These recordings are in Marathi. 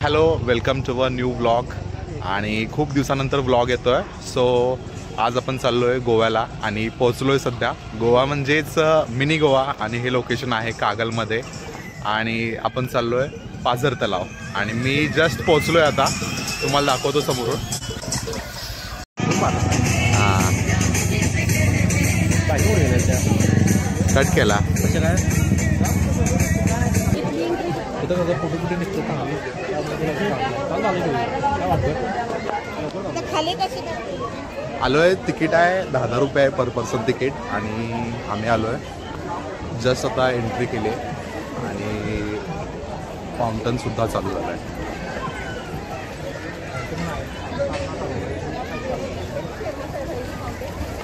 Hello, welcome to a new vlog. आणि खूप दिवसानंतर व्लॉग येतो आहे. सो आज आपण चाललो आहे गोव्याला आणि पोचलो आहे सध्या. गोवा म्हणजेच मिनी गोवा आणि हे लोकेशन आहे कागलमध्ये. आणि आपण चाललो आहे पाझर तलाव आणि मी जस्ट पोचलो आहे आता. तुम्हाला दाखवतो समोरून. हां, कट केला आलो आहे. तिकीट आहे 10,000 रुपये आहे पर पर्सन तिकीट. आणि आम्ही आलो आहे जस्ट आता एंट्री केली आणि फाउंटनसुद्धा चालू झालं आहे.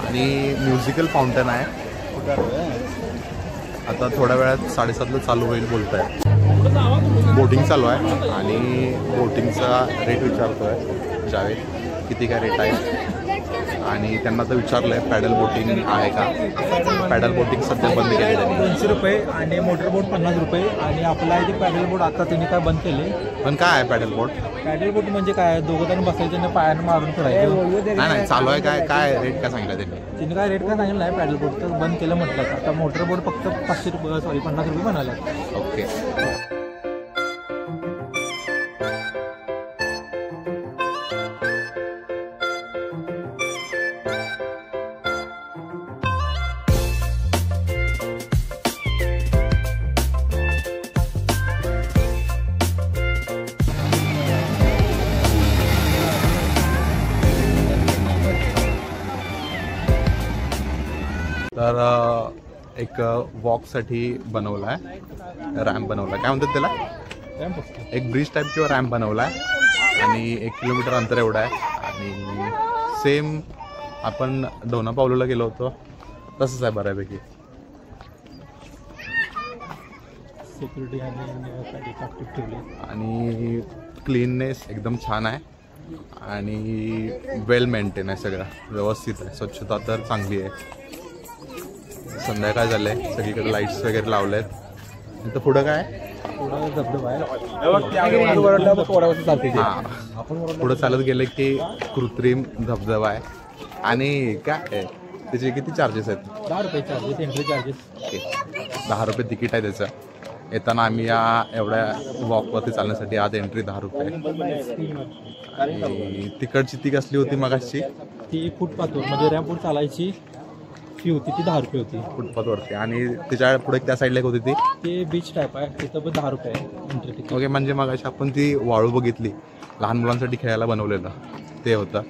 आणि म्युझिकल फाउंटन आहे. आता थोड्या वेळात 7:30ला चालू होईल बोलत आहे. बोटिंग चालू आहे आणि बोटिंगचा रेट विचारतो आहे जावेद, किती काय रेट आहे. आणि त्यांना तर विचारलं आहे पॅडल बोटिंग आहे का. पॅडल बोटिंग सध्या बंद केली त्यांनी. 200 रुपये आणि मोटर बोट 50 रुपये. आणि आपला इथे पॅडल बोट आता त्यांनी काय बंद केले. पण काय आहे पॅडल बोट? पॅडल बोट म्हणजे काय, दोघं जण बसायचे आणि पायानं मारून फिरायचं. नाही चालू आहे. काय रेट काय सांगितलं त्यांनी? काय रेट काय सांगितलं नाही. पॅडल बोट तर बंद केलं म्हटलं. आता मोटर बोट फक्त 50 रुपये म्हणाले. ओके. तर एक वॉकसाठी बनवला आहे, रॅम्प बनवला आहे. काय म्हणतात त्याला? एक ब्रिज टाईप किंवा रॅम्प बनवला आहे. आणि 1 किलोमीटर अंतर एवढं आहे. आणि सेम आपण डोना पावलोला गेलो होतो तसंच आहे बऱ्यापैकी. सिक्युरिटी आणि क्लीननेस एकदम छान आहे. आणि वेल मेंटेन आहे, सगळं व्यवस्थित आहे. स्वच्छता तर चांगली आहे. संध्याकाळ झालंय, सगळीकडे लाईट्स वगैरे लावले आहेत. तर पुढं काय? पुढं धबधबा आहे. हां, पुढं चालत गेलं की कृत्रिम धबधबा आहे. आणि काय त्याचे किती चार्जेस आहेत? 10 रुपये चार्जेस, एंट्री चार्जेस. ओके, 10 रुपये तिकीट आहे त्याचं. येताना आम्ही या एवढ्या वॉकवरती चालण्यासाठी आज एंट्री 10 रुपये. आणि तिकडची ती कसली होती मगाशी? ती फुटपाथवर म्हणजे रॅम्पवर चालायची फी होती, ती 10 रुपये होती फुटपाथवरती. आणि त्याच्या पुढे त्या साईडला एक होती ती बीच टाईप आहे, तिथं पण 10 रुपये एंट्री तिकीट. ओके, म्हणजे मगाशी आपण ती वाळू बघितली लहान मुलांसाठी खेळायला बनवलेलं, ते होतं.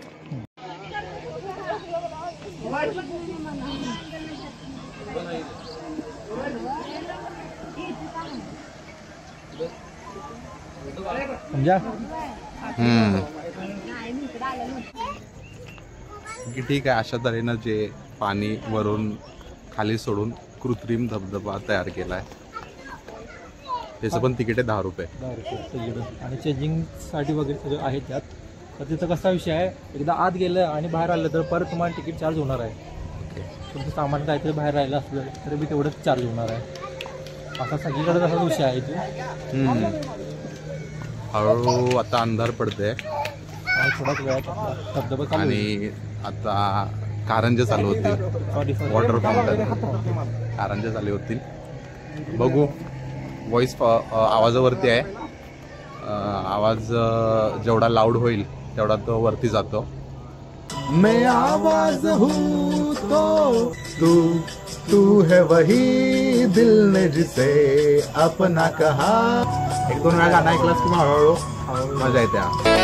समजा की ठीक आहे. अशा तऱ्हेनं जे पाणी वरून खाली सोडून कृत्रिम धबधबा तयार केला आहे. त्याचं पण तिकीट आहे 10 रुपये. 10 रुपये. आणि चेंजिंगसाठी वगैरे सगळं आहे त्यात. तर तिथं कसा विषय आहे, एकदा आत गेलं आणि बाहेर आलं तर परत तुम्हाला तिकीट चार्ज होणार आहे. तुमचं सामान काहीतरी बाहेर राहिलं असलं तरी बी तेवढंच चार्ज होणार आहे. असा सगळीकडे तसा विषय आहे तो. हळूहळू आता अंधार पडते आणि थोडाच वेळात धबधबा चालू. आणि आता कारंजे चालू होतील, वॉटर फाउंटन कारंजे चालू होतील. बघू, व्हॉइस आवाजावरती आहे. आवाज जेवढा लाऊड होईल तेवढा तो वरती जातो. मैं आवाज हूँ तो तू है वही दिल ने जिसे अपना कहा. 1-2 वेळा गाणं ऐकलंस किंवा हळूहळू मजा येते.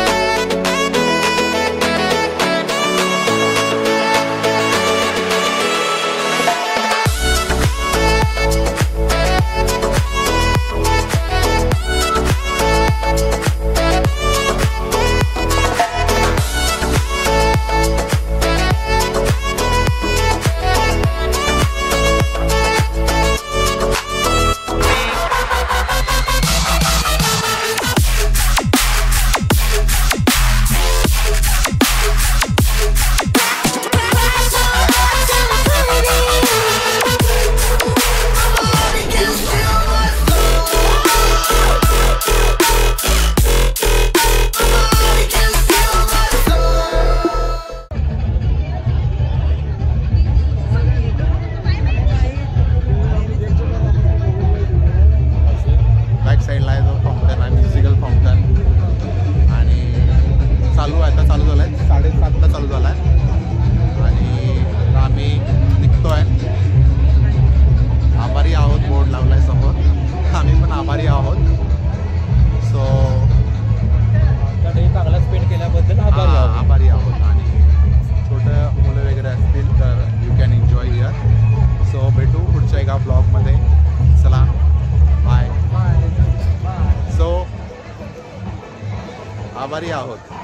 व्यापारी आहोत